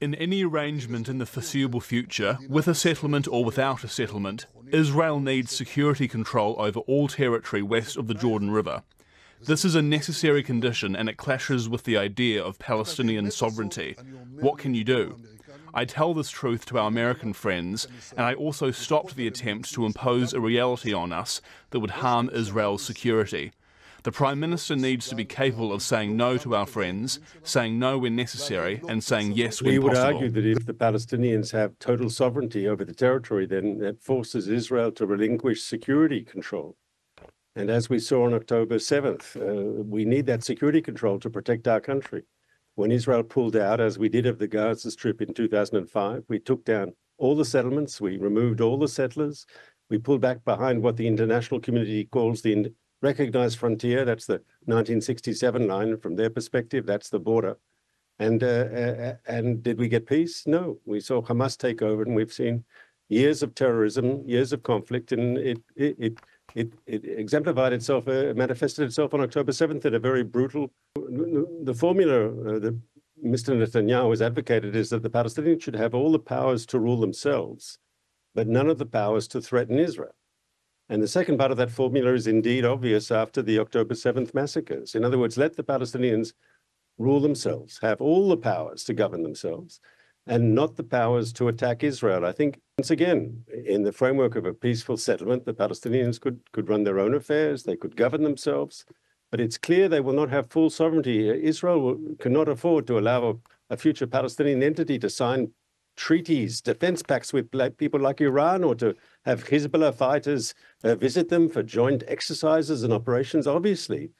In any arrangement in the foreseeable future, with a settlement or without a settlement, Israel needs security control over all territory west of the Jordan River. This is a necessary condition and it clashes with the idea of Palestinian sovereignty. What can you do? I tell this truth to our American friends, and I also stopped the attempt to impose a reality on us that would harm Israel's security. The Prime Minister needs to be capable of saying no to our friends, saying no when necessary, and saying yes when possible. We would argue that if the Palestinians have total sovereignty over the territory, then that forces Israel to relinquish security control. And as we saw on October 7th, we need that security control to protect our country. When Israel pulled out, as we did of the Gaza Strip in 2005, we took down all the settlements, we removed all the settlers, we pulled back behind what the international community calls the recognized frontier. That's the 1967 line. From their perspective, that's the border. And did we get peace? No. We saw Hamas take over, and we've seen years of terrorism, years of conflict, and it exemplified itself, manifested itself on October 7th in a very brutal. The formula that Mr. Netanyahu has advocated is that the Palestinians should have all the powers to rule themselves, but none of the powers to threaten Israel. And the second part of that formula is indeed obvious after the October 7th massacres. In other words, let the Palestinians rule themselves, have all the powers to govern themselves, and not the powers to attack Israel. I think, once again, in the framework of a peaceful settlement, the Palestinians could run their own affairs, they could govern themselves, but it's clear they will not have full sovereignty. Israel cannot afford to allow a future Palestinian entity to sign treaties, defense pacts with people like Iran, or to have Hezbollah fighters visit them for joint exercises and operations. Obviously,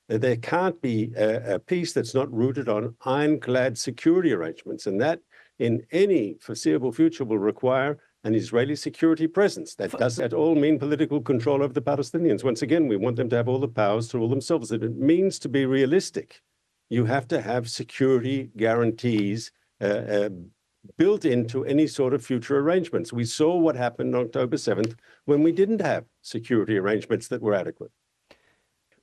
there can't be a peace that's not rooted on ironclad security arrangements, and that in any foreseeable future will require an Israeli security presence. That doesn't at all mean political control over the Palestinians. Once again, we want them to have all the powers to rule themselves. It means to be realistic. You have to have security guarantees built into any sort of future arrangements. We saw what happened on October 7th when we didn't have security arrangements that were adequate.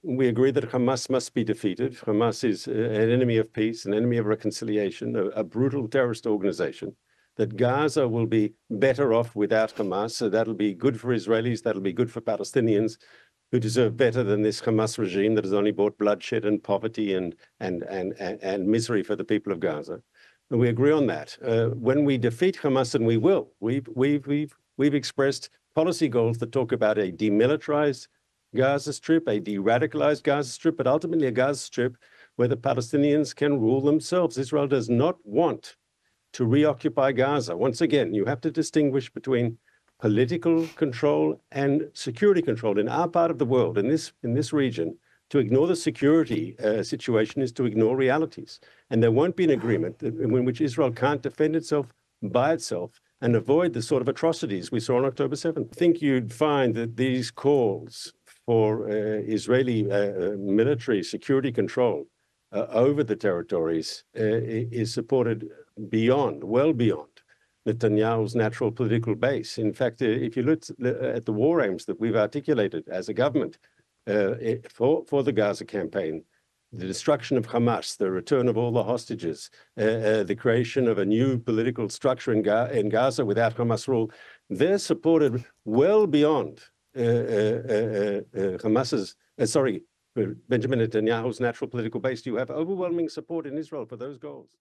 We agree that Hamas must be defeated. Hamas is an enemy of peace, an enemy of reconciliation, a brutal terrorist organization. That Gaza will be better off without Hamas. So that'll be good for Israelis, that'll be good for Palestinians, who deserve better than this Hamas regime that has only brought bloodshed and poverty and misery for the people of Gaza. And we agree on that. When we defeat Hamas, and we will, we've expressed policy goals that talk about a demilitarized Gaza Strip, a de-radicalized Gaza Strip, but ultimately a Gaza Strip where the Palestinians can rule themselves. Israel does not want to reoccupy Gaza. Once again, you have to distinguish between political control and security control. In our part of the world, in this region, to ignore the security situation is to ignore realities. And there won't be an agreement in which Israel can't defend itself by itself and avoid the sort of atrocities we saw on October 7th. I think you'd find that these calls for Israeli military security control over the territories is supported well beyond Netanyahu's natural political base. In fact, if you look at the war aims that we've articulated as a government for the Gaza campaign, the destruction of Hamas, the return of all the hostages, the creation of a new political structure in Gaza without Hamas rule, they're supported well beyond Benjamin Netanyahu's natural political base. You have overwhelming support in Israel for those goals.